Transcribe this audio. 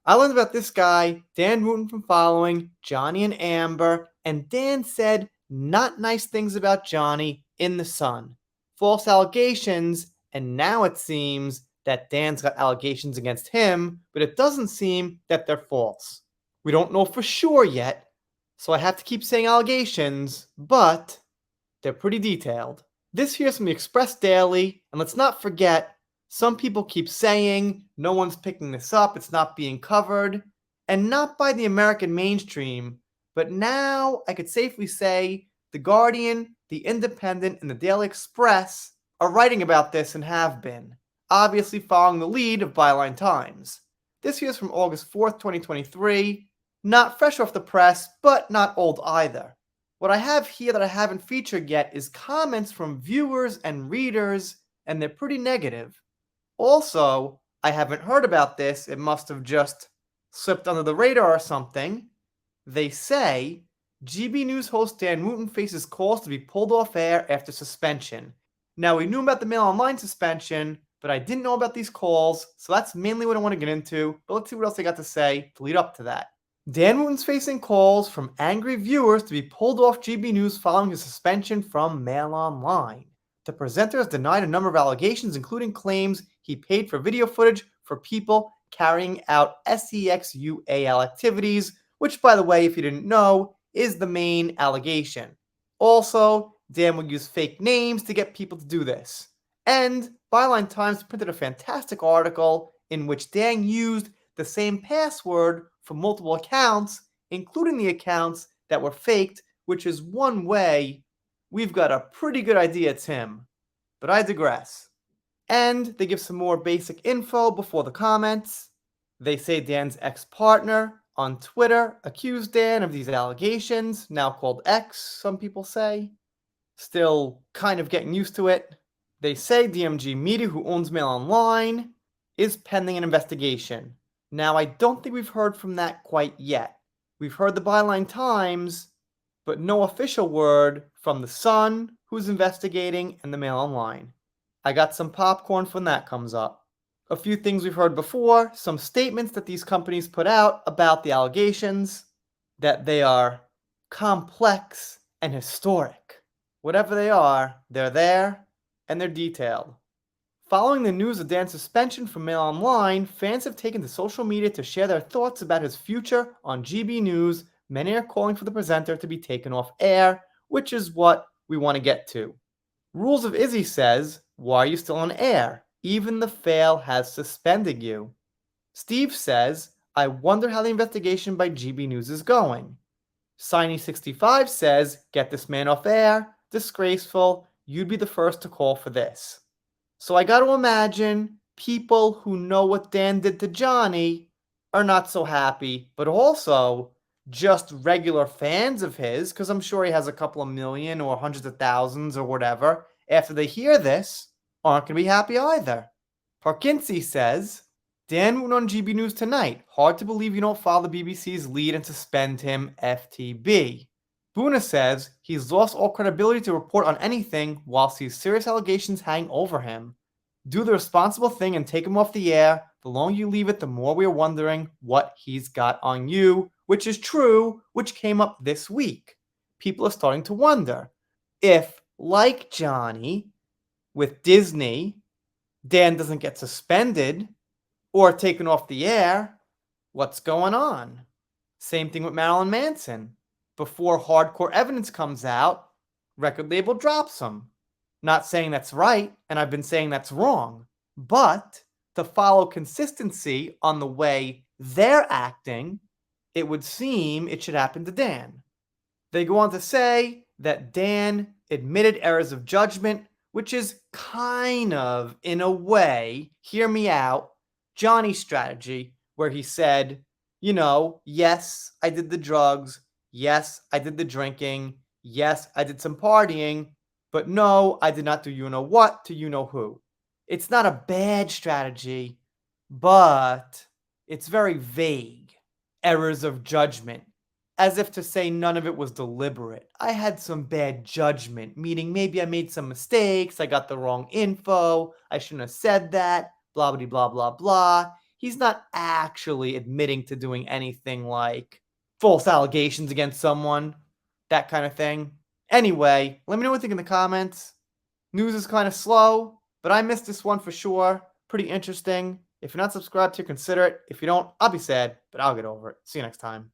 I learned about this guy, Dan Wootton, from following Johnny and Amber, and Dan said not nice things about Johnny in The Sun. False allegations, and now it seems that Dan's got allegations against him, but it doesn't seem that they're false. We don't know for sure yet, so I have to keep saying allegations, but they're pretty detailed. This here's from the Express Daily, and let's not forget, some people keep saying no one's picking this up, it's not being covered, and not by the American mainstream, but now I could safely say The Guardian, The Independent, and the Daily Express are writing about this and have been, obviously following the lead of Byline Times. This here's from August 4th, 2023, not fresh off the press, but not old either. What I have here that I haven't featured yet is comments from viewers and readers, and they're pretty negative. Also, I haven't heard about this, it must have just slipped under the radar or something. They say, GB News host Dan Wootton faces calls to be pulled off air after suspension. Now, we knew about the Mail Online suspension, but I didn't know about these calls, so that's mainly what I want to get into, but let's see what else they got to say to lead up to that. Dan Wootton's facing calls from angry viewers to be pulled off GB News following his suspension from Mail Online. The presenter has denied a number of allegations, including claims he paid for video footage for people carrying out SEXUAL activities, which, by the way, if you didn't know, is the main allegation. Also, Dan would use fake names to get people to do this. And Byline Times printed a fantastic article in which Dan used the same password for multiple accounts, including the accounts that were faked, which is one way we've got a pretty good idea it's him. But I digress. And they give some more basic info before the comments. They say Dan's ex-partner on Twitter accused Dan of these allegations, now called X, some people say. Still kind of getting used to it. They say DMG Media, who owns Mail Online, is pending an investigation. Now, I don't think we've heard from that quite yet. We've heard the Byline Times, but no official word from The Sun, who's investigating, and the Mail Online. I got some popcorn when that comes up. A few things we've heard before, some statements that these companies put out about the allegations, that they are complex and historic. Whatever they are, they're there, and they're detailed. Following the news of Dan's suspension from Mail Online, fans have taken to social media to share their thoughts about his future on GB News. Many are calling for the presenter to be taken off air, which is what we want to get to. Rules of Izzy says, why are you still on air? Even the fail has suspended you. Steve says, I wonder how the investigation by GB News is going. Signy65 says, get this man off air. Disgraceful. You'd be the first to call for this. So I got to imagine people who know what Dan did to Johnny are not so happy, but also just regular fans of his, because I'm sure he has a couple of million or hundreds of thousands or whatever, after they hear this, aren't going to be happy either. Parkinsi says, Dan Wootton on GB News tonight. Hard to believe you don't follow the BBC's lead and suspend him, FTB. Boona says he's lost all credibility to report on anything while sees serious allegations hang over him. Do the responsible thing and take him off the air. The longer you leave it, the more we are wondering what he's got on you, which is true, which came up this week. People are starting to wonder if, like Johnny, with Disney, Dan doesn't get suspended or taken off the air, what's going on? Same thing with Marilyn Manson. Before hardcore evidence comes out, record label drops him. Not saying that's right, and I've been saying that's wrong, but to follow consistency on the way they're acting, it would seem it should happen to Dan. They go on to say that Dan admitted errors of judgment, which is kind of, in a way, hear me out, Johnny's strategy, where he said, yes, I did the drugs, yes, I did the drinking, yes, I did some partying, but no, I did not do you-know-what to you-know-who. It's not a bad strategy, but it's very vague. Errors of judgment. As if to say none of it was deliberate. I had some bad judgment, meaning maybe I made some mistakes, I got the wrong info, I shouldn't have said that, blah, blah, blah, blah, blah. He's not actually admitting to doing anything like false allegations against someone, that kind of thing. Anyway, let me know what you think in the comments. News is kind of slow, but I missed this one for sure. Pretty interesting. If you're not subscribed here, consider it. If you don't, I'll be sad, but I'll get over it. See you next time.